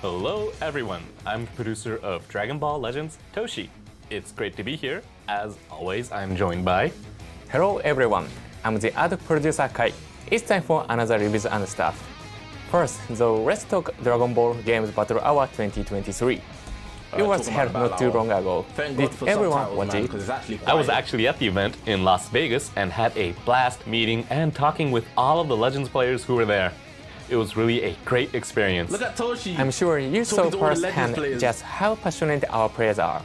Hello everyone, I'm producer of Dragon Ball Legends, Toshi. It's great to be here. As always, I'm joined by... Hello everyone, I'm the art producer Kai. It's time for another reviews and stuff. First, though, let's talk Dragon Ball Games Battle Hour 2023. It was held not too long ago. Did everyone watch it? I was actually at the event in Las Vegas and had a blast meeting and talking with all of the Legends players who were there. It was really a great experience. Look at Toshi. I'm sure you saw firsthand just how passionate our players are.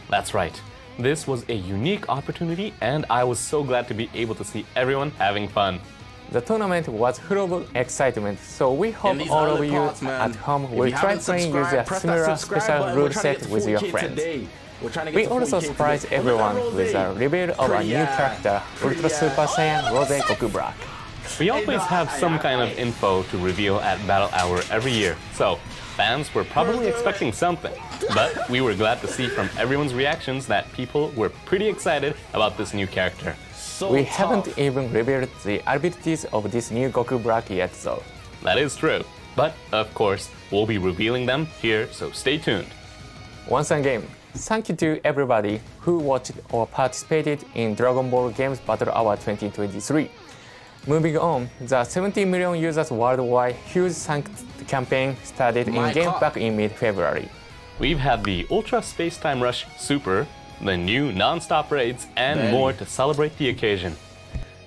That's right. This was a unique opportunity and I was so glad to be able to see everyone having fun. The tournament was full of excitement, so we hope all of you at home will try playing with a similar special rule set with your friends. We also surprised everyone with a reveal of a new character, Ultra Super Saiyan Rose Goku Black. We always have some kind of info to reveal at Battle Hour every year, so fans were probably expecting something. But we were glad to see from everyone's reactions that people were pretty excited about this new character. We haven't even revealed the abilities of this new Goku Black yet though. That is true, but of course, we'll be revealing them here, so stay tuned. Once again, thank you to everybody who watched or participated in Dragon Ball Games Battle Hour 2023. Moving on, the 70 million users worldwide huge thanks campaign started in game back in mid-February. We've had the Ultra Space Time Rush Super, the new non-stop raids, and more to celebrate the occasion.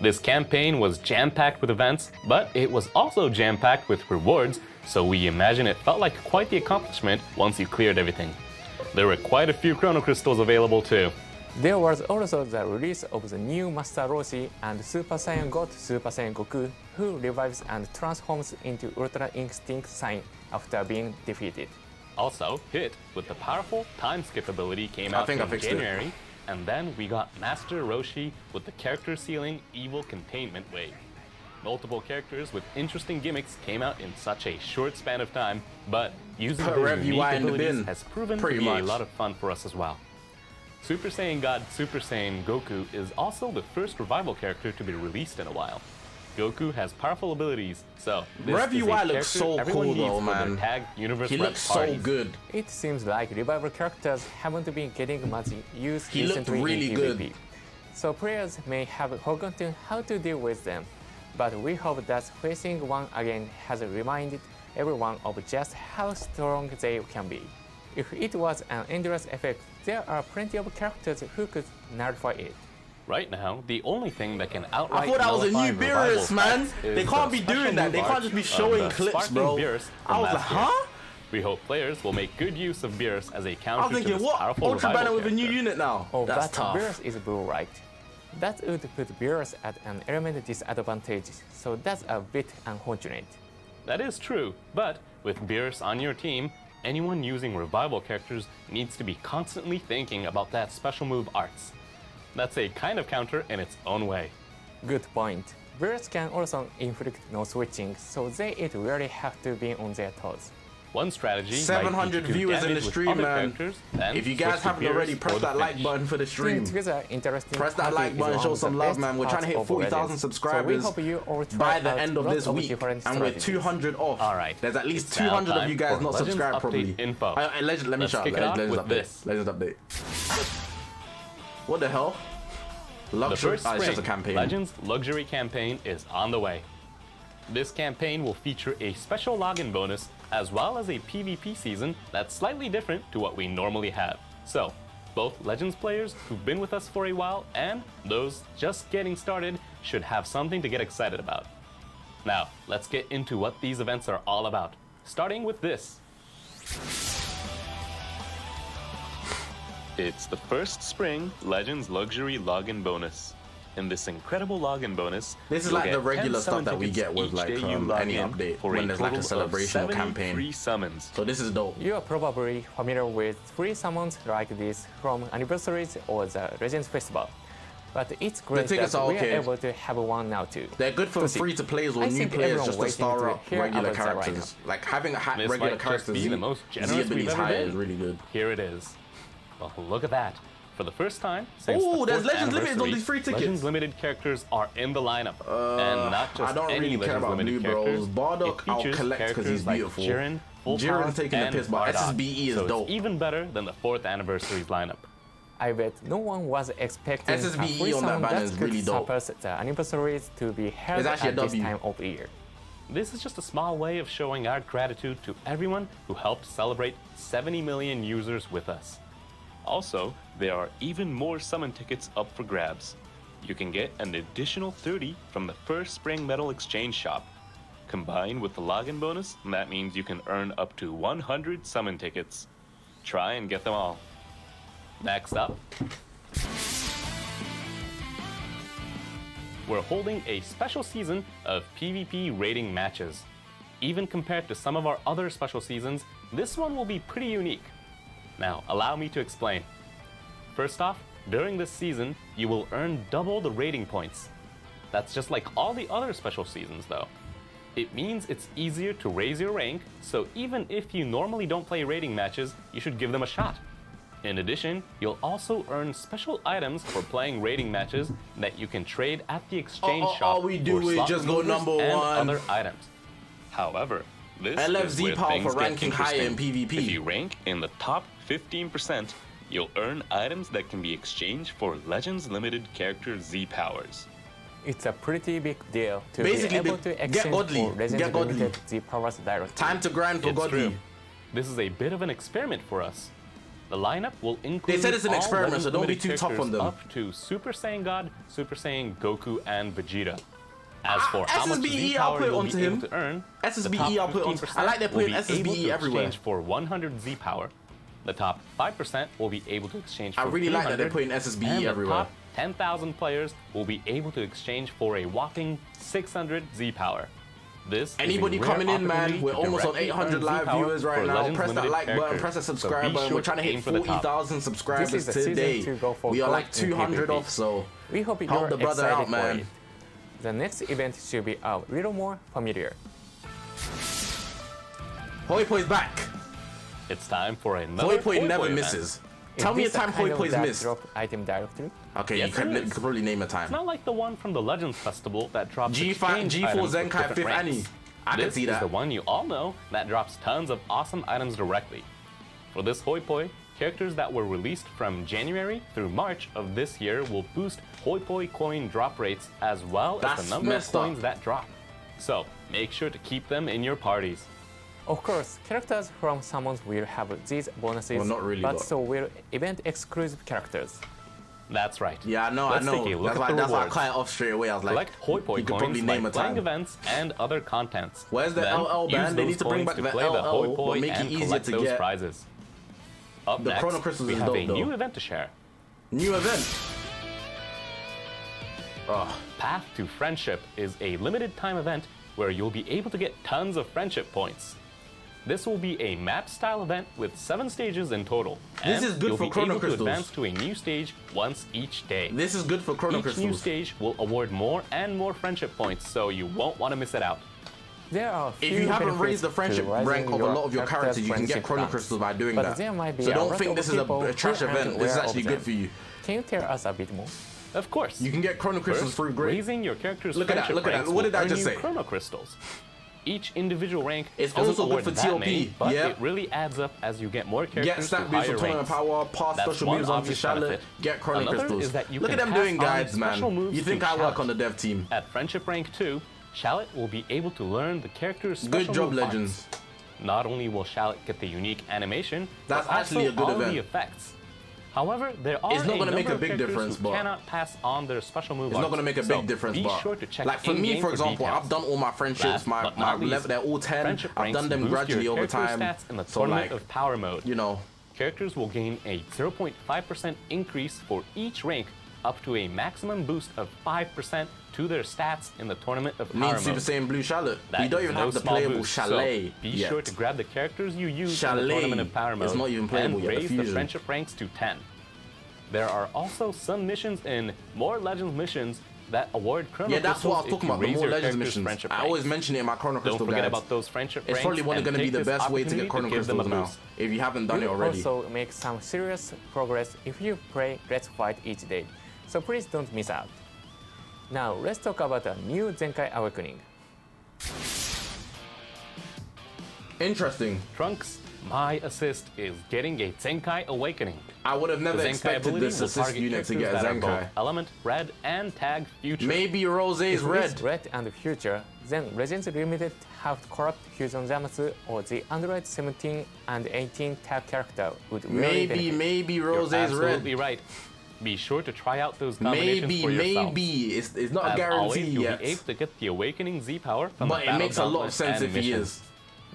This campaign was jam-packed with events, but it was also jam-packed with rewards, so we imagine it felt like quite the accomplishment once you cleared everything. There were quite a few Chrono Crystals available too. There was also the release of the new Master Roshi and Super Saiyan God Super Saiyan Goku, who revives and transforms into Ultra Instinct Saiyan after being defeated. Also, Hit with the powerful time skip ability came out in January, and then we got Master Roshi with the character ceiling Evil Containment Wave. Multiple characters with interesting gimmicks came out in such a short span of time, but using their unique abilities has proven to be a lot of fun for us as well. Super Saiyan God Super Saiyan Goku is also the first revival character to be released in a while. Goku has powerful abilities, so this is a character looks so cool though, man. He looks so good. It seems like revival characters haven't been getting much use recently really in PvP. good. So players may have forgotten how to deal with them, but we hope that facing one again has reminded everyone of just how strong they can be. If it was an endless effect, there are plenty of characters who could nullify it. Right now, the only thing that can outright I thought that was a new nullify Beerus, man. They can't be doing that. They can't just be showing clips, bro. I was like, huh? We hope players will make good use of Beerus as a counter I was thinking, to this what? powerful Ultra revival Banner with a new character. unit now. Oh, that's but tough. Beerus is blue, right? That would put Beerus at an element disadvantage, so that's a bit unfortunate. That is true, but with Beerus on your team, anyone using revival characters needs to be constantly thinking about that special move arts. That's a kind of counter in its own way. Good point. Beerus can also inflict no switching, so they really have to be on their toes. One strategy 700 might be to viewers in the damage with stream, other man. characters, then If you guys switch to haven't Beerus already, press for the that like finish. button for the stream. Together, interesting Press that like button, show some love, man. We're trying to hit 40,000 subscribers by the end of this week, and we're 200 off. All right. There's at least 200 of you guys not subscribed probably. Info. Let me shout. Legends update. Legends update. What the hell? The first it's just a spring campaign. Legends Luxury Campaign is on the way. This campaign will feature a special login bonus as well as a PvP season that's slightly different to what we normally have. So, both Legends players who've been with us for a while and those just getting started should have something to get excited about. Now, let's get into what these events are all about, starting with this. It's the first spring Legends Luxury Login Bonus. In this incredible login bonus, this is like the regular stuff that we get with like any update when there's like a celebration or campaign. Free summons. So this is dope. You are probably familiar with free summons like this from anniversaries or the Legends Festival. But it's great that we are able to have one now too. They're good for free-to-players or new players just to star up regular characters. Like having regular characters, the abilities high is really good. Here it is. Well, look at that. For the first time since the 4th there's Legends Limited on anniversary, these free tickets. Legends Limited characters are in the lineup, and not just I don't any really care Legends about Limited Blue characters. Bros. Bardock, It I'll features collect because he's characters beautiful. Like Jiren, Jiren's taking the piss, but Bardock, SSBE is so dope. It's even better than the 4th anniversary's lineup. I bet no one was expecting SSBE a free on that song banner that is could really dope. surpass the anniversaries to be held It's actually at a this W. time of year. This is just a small way of showing our gratitude to everyone who helped celebrate 70 million users with us. Also, there are even more summon tickets up for grabs. You can get an additional 30 from the first Spring Metal Exchange shop. Combined with the login bonus, that means you can earn up to 100 summon tickets. Try and get them all. Next up, we're holding a special season of PvP rating matches. Even compared to some of our other special seasons, this one will be pretty unique. Now, allow me to explain. First off, during this season, you will earn double the rating points. That's just like all the other special seasons though. It means it's easier to raise your rank, so even if you normally don't play rating matches, you should give them a shot. In addition, you'll also earn special items for playing rating matches that you can trade at the exchange shop. All we do for is slot just go removers number and one. other items. However, this LFZ is where power things for get ranking higher in interesting. PvP. If you rank in the top 15%, you'll earn items that can be exchanged for Legends Limited character Z powers. It's a pretty big deal to Basically, be able to get exchange godly, for Legends get godly. Limited Z powers directly. Time to grind for It's Godly. true. This is a bit of an experiment for us. The lineup will include They said it's an all experiment, so don't be Legends too Limited tough on them. characters up to Super Saiyan God, Super Saiyan Goku, and Vegeta. As for how much SSBE, Z I'll power put it you'll onto be able him. to earn, SSBE, the top I'll put it on. 15% I like they're putting will be able SSBE to everywhere. exchange for 100 Z power. The top 5% will be able to exchange for I really like that they're 300, putting SSBE and everywhere. The top 10,000 players will be able to exchange for a whopping 600 Z power. This is Anybody a rare coming in, man, opportunity we're to almost on directly 800 earn live Z-power viewers right for now. Legends Press that Limited like button, characters. press that So subscribe be button. sure We're trying to aim hit for the top. 40,000 subscribers This is the season today. to go for We are like collect in 200 PvP. off, so We hope help you're the brother excited out, man. for it. The next event should be a little more familiar. Hoi Poi's back. It's time for another Hoi Poi never event. misses. Tell me a Is this time kind Hoi of Poi's that missed. drop item directly? Okay, Yes, you could it is. probably name a It's time. not like the one from the Legends Festival that drops G5, exchange G4 items with Zenkai different 5th ranks. Annie. I can This see is that. the one you all know that drops tons of awesome items directly. For this Hoi Poi, characters that were released from January through March of this year will boost Hoi Poi coin drop rates as well as That's the number of messed up. coins that drop. So make sure to keep them in your parties. Of course, characters from summons will have these bonuses, Well, not really, but but- so will event-exclusive characters. That's right. Yeah, I know, Let's I know. take a look That's at why the I rewards. cut it off straight away. I was like, Collect Hoi Poi you could coins probably name by a playing time. events and other contents. Where's the Then LL use band? They those need to bring coins back the play the LL, Hoi Poi but make it and easier collect to those get. prizes. Up The next, Chrono Crystals we is have dope, a though. new event to share. New event. Path to Friendship is a limited time event where you'll be able to get tons of friendship points. This will be a map-style event with 7 stages in total. This and is good you'll for be Chrono able Crystals. to advance to a new stage once each day. This is good for Chrono Each new Crystals. stage will award more and more friendship points, so you won't want to miss it out. There are If you haven't raised the friendship rank of a lot of your characters, you can get Chrono Crystals by doing but that. There might be So a don't lot think of this is people a trash who aren't event. This is aware of actually them. good for you. Can you tell us a bit more? Of course. You can get Chrono Crystals First, through great. raising your character's Look at that, friendship look at that. ranks What did will I earn just you say? Chrono Crystals. Each individual rank It's doesn't also good award for that TLP, many, but yeah. it really adds up as you get more Get characters stat to boost higher for tournament ranks. power, pass That's special one moves onto obvious Charlotte, benefit. get Chrono Another Crystals. is that you Look can at them pass doing on guides, special man. moves You think to I work Charlotte. on the dev team. At Friendship Rank 2, Charlotte will be able to learn the character's special Good job, move Legends. arts. Not only will Charlotte get the unique animation, That's but actually also a good all event. the effects. However, there are It's not gonna a make number a of big characters difference, who but cannot pass on their special move It's not arts. going to make a So big difference, be but sure to check like for me, in-game for example, details. I've done all my friendships, Last my but not least, level, they're all 10. friendship I've ranks done them boost gradually your over character time. stats in the So tournament like, of power mode. you know, Characters will gain a 0.5% increase for each rank, up to a maximum boost of 5% to their stats in the tournament of me power and Super mode. Saiyan Blue Charlotte. That We don't is even no have the small playable boost, Chalet so be yet. sure to grab the characters you use in Chalet the tournament of power mode is not even playable and yet, the raise the fusion. friendship ranks to 10. There are also some missions in More Legends missions that award Chrono Yeah, that's what I was Crystals talking about, the if you more raise your Legends character's missions. friendship I always ranks. mention it in my Chrono Crystal Don't forget guides. about those friendship It's probably ranks going to be the and take best way to this get Chrono opportunity to give them Crystals a now, boost. if you haven't done it You already. also make some serious progress if you play Let's Fight each day, so please don't miss out. Now let's talk about a new Zenkai Awakening. Interesting. Trunks, my assist is getting a Zenkai Awakening. I would have never The Zenkai expected ability this will assist target unit to get a characters that are Zenkai. both Element, Red, and Tag Future. Maybe Rose's If red. it's Red and Future, then Legends Limited have corrupt Fusion Zamasu or the Android 17 and 18 tag character would really benefit. Maybe Rose's You're red. absolutely right. Be sure to try out those combinations for yourself. Maybe. It's not a As guarantee always, you'll yet. be able to get the Awakening Z power from But the it makes a lot of sense if he missions. is.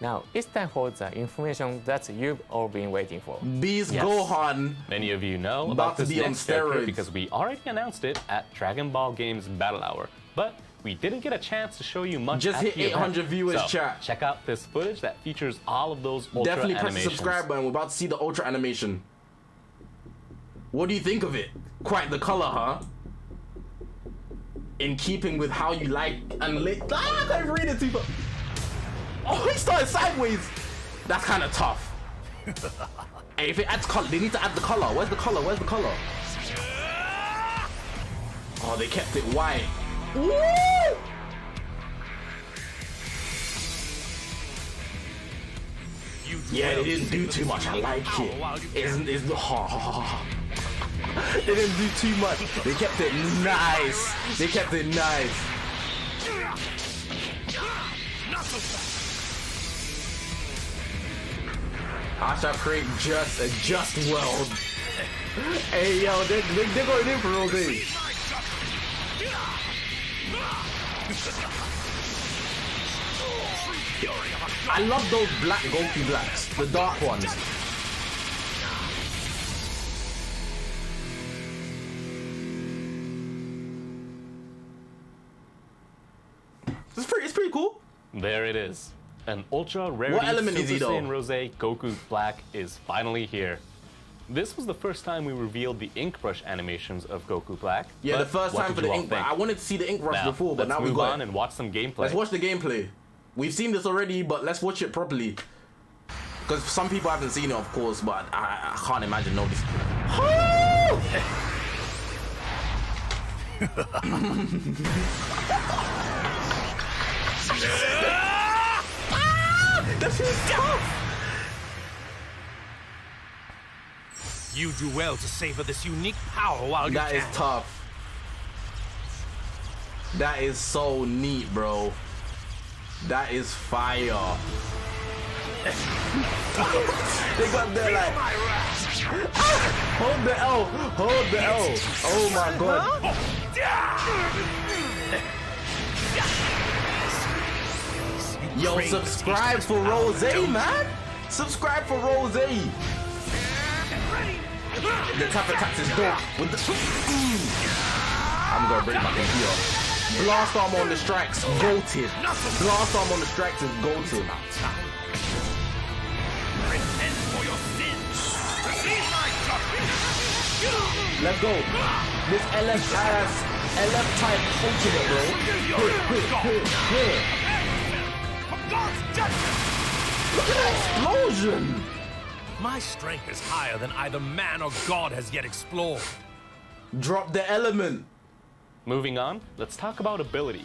Now it's time for the information that you've all been waiting for. Beast Yes. Gohan. Many of you know About about to this be on next character steroids. because we already announced it at Dragon Ball Games Battle Hour, but we didn't get a chance to show you much. Just at hit the event. 800 viewers, So, chat. Check out this footage that features all of those ultra Definitely press the animations. subscribe button. We're about to see the ultra animation. What do you think of it? Quite the color, huh? In keeping with how you like and I can't even read it too far. Oh, he started sideways. That's kind of tough. Hey, if it adds color, they need to add the color. Where's the color? Where's the color? Oh, they kept it white. Woo! Yeah, they didn't do too much. I like it. It's they didn't do too much. They kept it nice. They kept it nice. I shall create a just world. Hey yo, they're going in for Rose. I love those black Goku blacks, the dark ones. It's pretty cool. There it is. An ultra rarity What element is he, Super though? Saiyan Rose Goku Black is finally here. This was the first time we revealed the ink brush animations of Goku Black. Yeah, the but first what time did for the you all ink brush. think? I wanted to see the ink brush Now, before, but let's now we move got on it. and watch some gameplay. Let's watch the gameplay. We've seen this already, but let's watch it properly. Because some people haven't seen it, of course, but I can't imagine noticing. That shit's tough. You do well to savor this unique power while you That can. is tough. That is so neat, bro. That is fire. They got there like, hold the L, hold the L. Oh my god. Yo, subscribe for Rose, man. Subscribe for Rose. The tap attacks is dope. With the, I'm gonna bring my computer. Blast arm on the strikes, goated. Blast arm on the strikes is goated. Let's go. This LF type ultimate, bro. Look at that explosion. My strength is higher than either man or God has yet explored. Drop the element. Moving on, let's talk about abilities.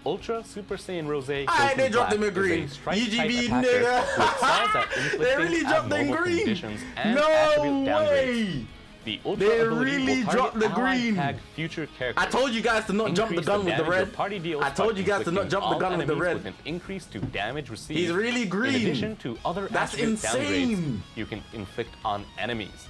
Ultra Super Saiyan Rose Goku Alright, they dropped Black them in green. is a strike-type UGB, attacker nigga. who excels at inflicting They really dropped them in abnormal green. conditions and No attribute downgrades. way. The Ultra They ability really will dropped target the allied green. tag future characters. I told you guys to not jump the Increase gun with the damage your red. party deals I told by you guys to not inflicting jump the all gun with the enemies red. with an increase to damage received. He's really green. In addition to other That's attribute insane. downgrades you can inflict on enemies.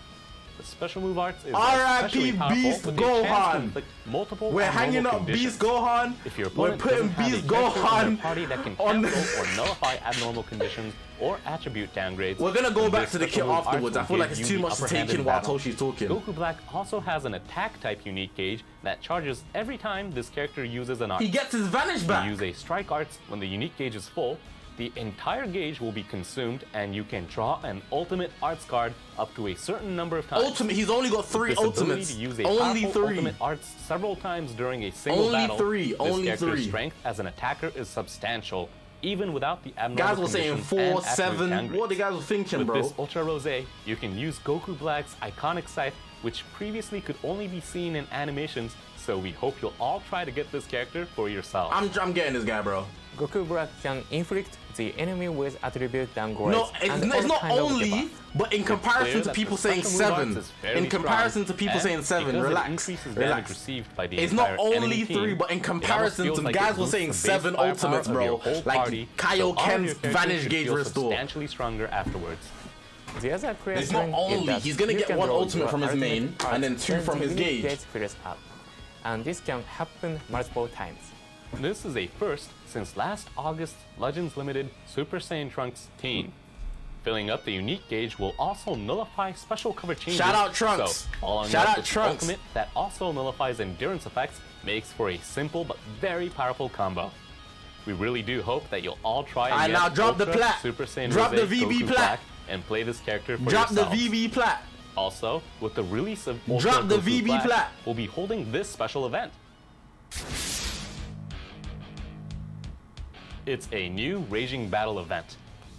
The special move arts is R.I.P. especially powerful Beast with a chance to Gohan. inflict multiple We're abnormal hanging up conditions. Beast Gohan. If your We're opponent putting doesn't have Beast a character in Gohan their party that can on cancel or nullify abnormal conditions or attribute downgrades, We're gonna go then back this to the kit special move arts afterwards. I will feel like give it's you too the much to upper hand take in in while battle. Toshi's talking. Goku Black also has an attack type unique gauge that charges every time this character uses an art. He gets his vanish You back. use a strike arts when the unique gauge is full, the entire gauge will be consumed and you can draw an ultimate arts card up to a certain number of times. Ultimate, he's only got 3 With this ability ultimates. to use a Only powerful 3. ultimate arts several times during a single Only battle. 3. This Only character's 3. strength as an attacker is substantial, even without the abnormal Guys were saying conditions and 4, absolute 7. downgrades. What the guys were thinking, With bro? this Ultra Rose, you can use Goku Black's iconic scythe, which previously could only be seen in animations, so we hope you'll all try to get this character for yourself. I'm getting this guy, bro. Goku Black can inflict the enemy with attribute downgrades. No, it's not only, but in comparison to that people the saying special 7. move arts is fairly In comparison to strong, people and saying 7, because it relax. increases damage Relax. received by the It's entire not only enemy 3, team, but in it almost comparison feels to like guys it were boosts saying the base 7 firepower ultimates, of bro. your whole Like party, Kaio so all of Ken's your characters Vanish should Gauge feel restore. substantially stronger afterwards. The other clear It's not strength is only, that he's gonna you get can 1 draw ultimate your from his ultimate main, art and then 2 when from the his unit gauge. fills up. And this can happen multiple times. This is a first since last August Legends Limited Super Saiyan Trunks Teen. Filling up the unique gauge will also nullify special cover changes. Shout out Trunks. So, following Shout up out with the Trunks. ultimate that also nullifies endurance effects makes for a simple but very powerful combo. We really do hope that you'll all try and Alright, get now drop the Ultra plat. Super Saiyan Drop Rose the VB Goku plat. Black and play this character for Drop the yourselves. VB plat. Also, with the release of Ultra Drop the Goku VB Black, plat. we'll be holding this special event. It's a new Raging Battle event.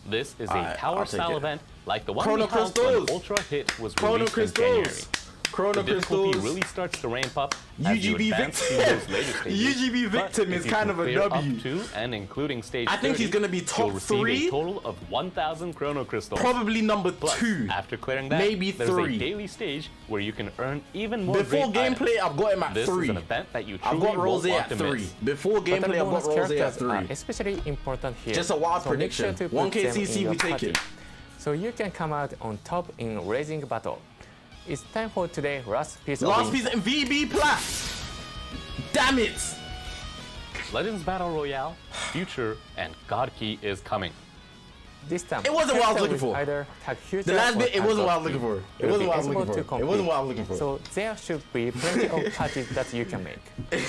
This is a Alright, I'll take tower-style it. event like the one Chrono we held Crystals. when Ultra Hit was Chrono released in January. Crystals. Chrono The difficulty Crystals. really starts to ramp up as you UGB advance through those later stages. UGB But Victim if is you kind can of a clear W. Up to and including stage I think he's 30, gonna be you'll top receive 3. a total of 1,000 Chrono Crystals. Probably number Plus, 2. after clearing that, Maybe there's 3. a daily stage where you can earn even more Before great items. gameplay, I've got him at This 3. is an event that you I've truly got Rose won't want at to 3. miss. Before Battle gameplay, I've bonus got Rose at characters are 3. especially important here. Just a wild so make sure prediction. to put 1K them in CC, your we take party. it. So you can come out on top in Raging Battle. It's time for today's last piece of Last info. piece in VB plat. Damn it. Legends Battle Royale, Future, and God Key is coming. This time, It wasn't what I was character looking with for. Either tag future The last or bit, it tag wasn't what I God was looking key for. It will wasn't be what I was able looking to for. It complete. wasn't what I was looking for. So there should be plenty of parties that you can make.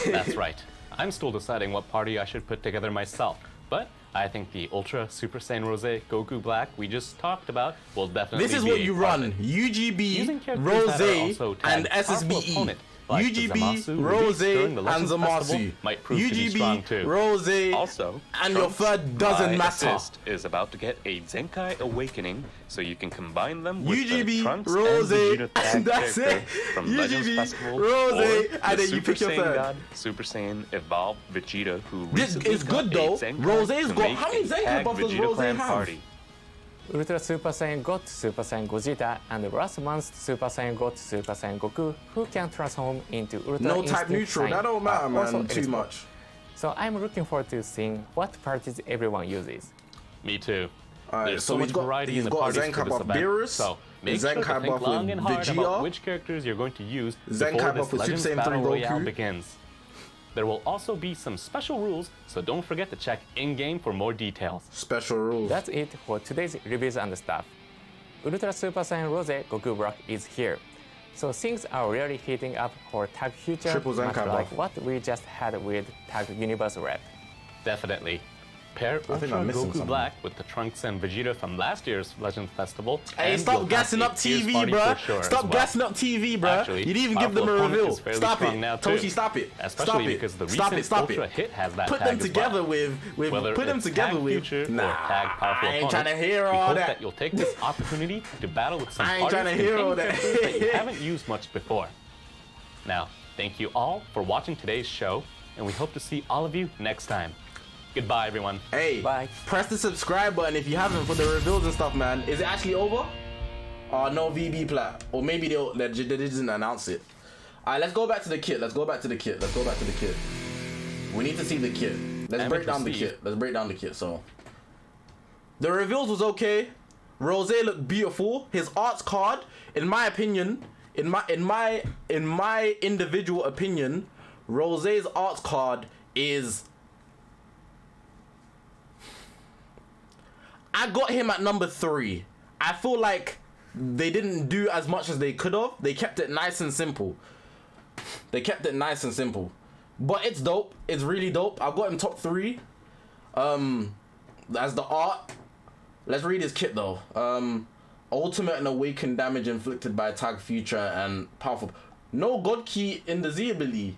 That's right. I'm still deciding what party I should put together myself, but I think the Ultra Super Saiyan Rose Goku Black we just talked about will definitely This is be what a you part of run. it. UGB, Using characters that are Rose, also and tagged powerful SSBE. opponent, like the UGB, Zamasu Rose, released during and the Legends Festival Zamasu. might prove to be strong too. UGB, Rose, Also, and your Trunks, third doesn't my matter. assist is about to get a Zenkai Awakening, so you can combine them with UGB, the Trunks Rose, and Vegeta tag that's character it. from Legends UGB, Festival, Rose, or and the then you Super pick your Saiyan third. God, Super Saiyan Evolved Vegeta, who This recently is good got a though. Zenkai Rose's to got make how many a Zenkai tag buffs does Vegeta Rose Clan have? party. Ultra Super Saiyan God, Super Saiyan Gogeta, and last month's Super Saiyan God, Super Saiyan Goku, who can transform into Ultra No Instinct type neutral. Saiyan, That don't matter, are also man. Too eligible. much. So I'm looking forward to seeing what parties everyone uses. Me too. Alright, There's so so he's much got- variety he's in the got parties Zenkai for this buff event. Beerus, So make Zenkai sure to think buff long with and hard Vegeta, about which characters you're going to use Zenkai before buff this with Super Legends Saiyan 3 Battle Royale Goku. begins. There will also be some special rules, so don't forget to check in-game for more details. Special rules. That's it for today's reviews and stuff. Ultra Super Saiyan Rose Goku Black is here. So things are really heating up for Tag Future, Triple much Zenkai like buff. what we just had with Tag Universe Rep. Definitely. Pair think Ultra I'm missing Goku something. Black with the Trunks and Vegeta from last year's Legends Festival. Hey, and stop you'll have gassing a up Tears TV, party bruh. for sure as Stop well. gassing up TV, bruh. Actually, You didn't even give them a powerful opponent reveal. is fairly Stop strong it. now, too. Toshi, stop it. Especially Stop it. because the Stop recent it. Stop Ultra it. Hit has that Put tag them as together well. with Whether put them it's together tag with future or nah. tag powerful I ain't opponent, tryna hear we all hope that. that you'll take this opportunity to battle with some I ain't artists tryna hear all and that. characters that you haven't used much before. Now, thank you all for watching today's show, and we hope to see all of you next time. Goodbye, everyone. Hey, Bye. press the subscribe button if you haven't for the reveals and stuff, man. Is it actually over? No VB plat. Or maybe they didn't announce it. Alright, let's go back to the kit. Let's go back to the kit. We need to see the kit. Let's And break down the proceed. kit. Let's break down the kit. So, the reveals was okay. Rose looked beautiful. His arts card, in my opinion, in my individual opinion, Rose's arts card is. I got him at number 3. I feel like they didn't do as much as they could have. They kept it nice and simple. But it's dope. It's really dope. I've got him top 3. As the art, let's read his kit though. Ultimate and awakened damage inflicted by tag future and powerful. No god key in the Z ability.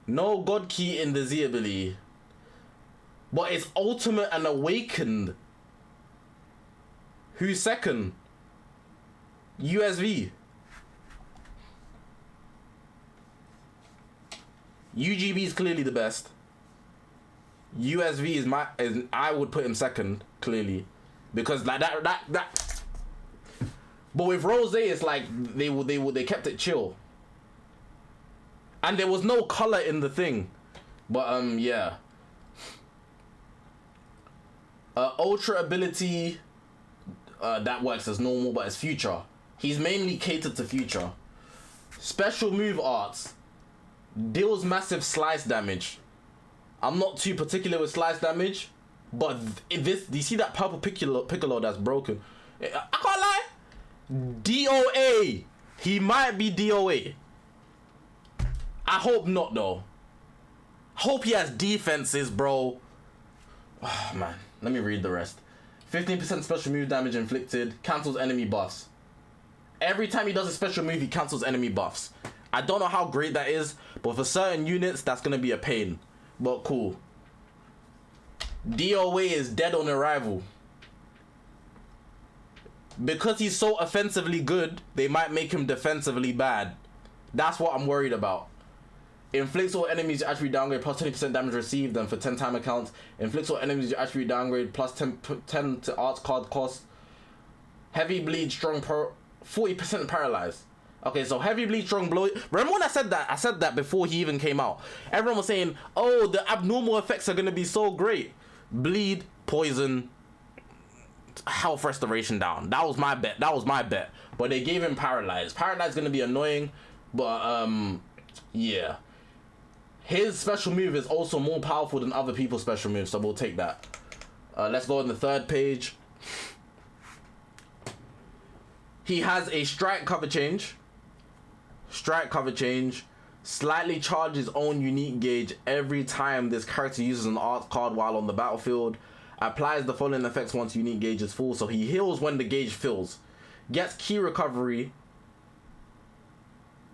No god key in the Z ability. But it's ultimate and awakened. Who's second? USV. UGB is clearly the best. USV is I would put him second, clearly. Because like that. But with Rose, it's like they kept it chill. And there was no color in the thing. But yeah. Ultra ability, that works as normal, but as future. He's mainly catered to future. Special move arts. Deals massive slice damage. I'm not too particular with slice damage, but do you see that purple piccolo that's broken? I can't lie. DOA. He might be DOA. I hope not though. Hope he has defenses, bro. Oh man, let me read the rest. 15% special move damage inflicted. Cancels enemy buffs. Every time he does a special move, he cancels enemy buffs. I don't know how great that is, but for certain units, that's gonna be a pain. But cool. DOA is dead on arrival. Because he's so offensively good, they might make him defensively bad. That's what I'm worried about. Inflicts all enemies attribute downgrade plus 20% damage received, and for 10 time accounts. Inflicts all enemies attribute downgrade plus 10 to arts card cost. Heavy bleed, strong 40% paralyzed. Okay, so heavy bleed, strong blow. Remember when I said that? I said that before he even came out. Everyone was saying, oh, the abnormal effects are going to be so great. Bleed, poison, health restoration down. That was my bet. But they gave him paralyzed. Paralyzed is going to be annoying, but yeah. His special move is also more powerful than other people's special moves, so we'll take that. Let's go on the third page. He has a strike cover change. Slightly charges his own unique gauge every time this character uses an art card while on the battlefield. Applies the following effects once unique gauge is full, so he heals when the gauge fills. Gets key recovery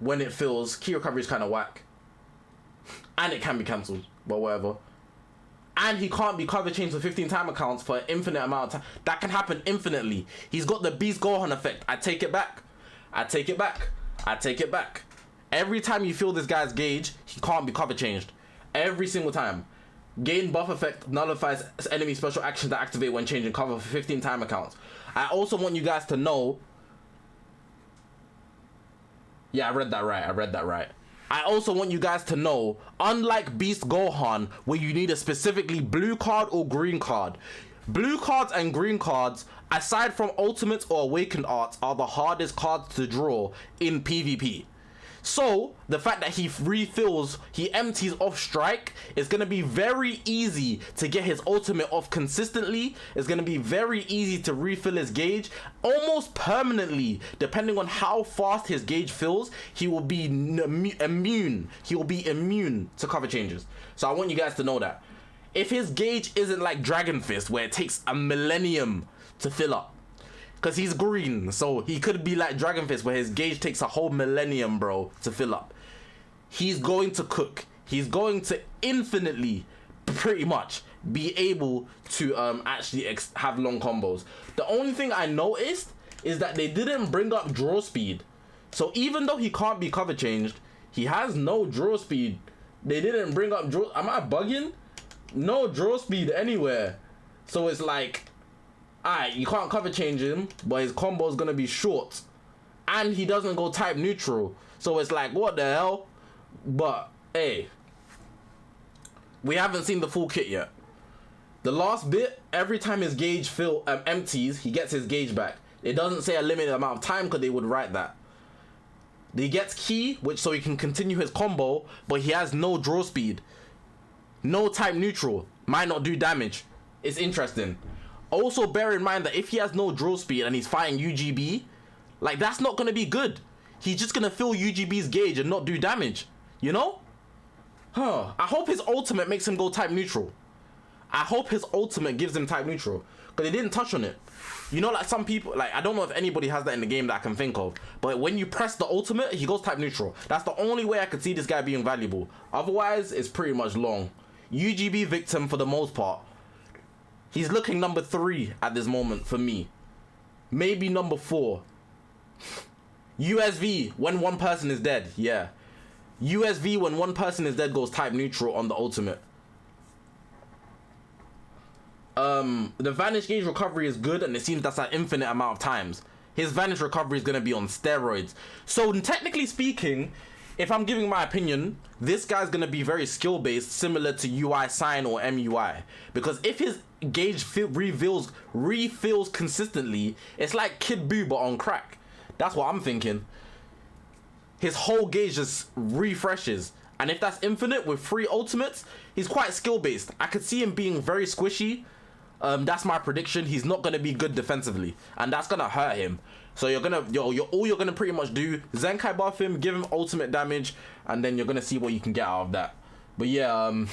when it fills. Key recovery is kind of whack. And it can be cancelled, but whatever. And he can't be cover changed for 15 time accounts for an infinite amount of time. That can happen infinitely. He's got the Beast Gohan effect. I take it back. Every time you feel this guy's gauge, he can't be cover changed. Every single time. Gain buff effect nullifies enemy special actions that activate when changing cover for 15 time accounts. I also want you guys to know... Yeah, I read that right. I also want you guys to know, unlike Beast Gohan, where you need a specifically blue card or green card, blue cards and green cards, aside from ultimates or awakened arts, are the hardest cards to draw in PvP. So, the fact that he refills, he empties off strike, is going to be very easy to get his ultimate off consistently. It's going to be very easy to refill his gauge. Almost permanently, depending on how fast his gauge fills, he will be immune. He will be immune to cover changes. So I want you guys to know that. If his gauge isn't like Dragon Fist, where it takes a millennium to fill up, because he's green, so he could be like Dragon Fist, where his gauge takes a whole millennium, bro, to fill up. He's going to cook. He's going to infinitely, pretty much, be able to actually have long combos. The only thing I noticed is that they didn't bring up draw speed. So even though he can't be cover changed, he has no draw speed. They didn't bring up draw... Am I bugging? No draw speed anywhere. So it's like... Alright, you can't cover change him, but his combo is going to be short. And he doesn't go type neutral. So it's like, what the hell? But, hey. We haven't seen the full kit yet. The last bit, every time his gauge empties, he gets his gauge back. It doesn't say a limited amount of time because they would write that. He gets key, which so he can continue his combo, but he has no draw speed. No type neutral. Might not do damage. It's interesting. Also, bear in mind that if he has no draw speed and he's fighting UGB, like, that's not going to be good. he's just gonna fill UGB's gauge and not do damage, you know? I hope his ultimate makes him go type neutral. I hope his ultimate gives him type neutral, because they didn't touch on it. You know, like some people, like I don't know if anybody has that in the game that I can think of, but when you press the ultimate, he goes type neutral. That's the only way I could see this guy being valuable. Otherwise, it's pretty much long. UGB victim for the most part. He's looking number 3 at this moment for me. Maybe number 4. USV when one person is dead. Yeah. USV when one person is dead goes type neutral on the ultimate. The vanish gauge recovery is good, and it seems that's an infinite amount of times. His vanish recovery is going to be on steroids. So technically speaking, if I'm giving my opinion, this guy's going to be very skill based, similar to UI Sign or MUI, because if his gauge refills consistently, it's like Kid Buu but on crack. That's what I'm thinking. His whole gauge just refreshes, and if that's infinite with 3 ultimates, he's quite skill based. I could see him being very squishy. That's my prediction. He's not gonna be good defensively, and that's gonna hurt him. So you're gonna pretty much do Zenkai buff him, give him ultimate damage, and then you're gonna see what you can get out of that. But yeah,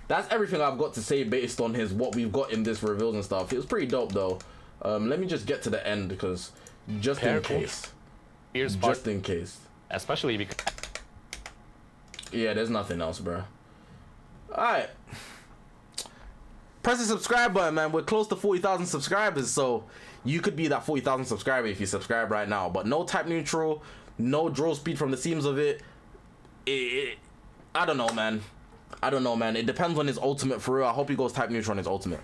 that's everything I've got to say based on what we've got in this reveals and stuff. It was pretty dope though. Let me just get to the end, because just in case. Just in case. Especially because... Yeah, there's nothing else, bro. Alright. Press the subscribe button, man. We're close to 40,000 subscribers, so you could be that 40,000 subscriber if you subscribe right now. But no type neutral, no draw speed from the seams of it. I don't know, man. I don't know, man. It depends on his ultimate for real. I hope he goes type neutral on his ultimate.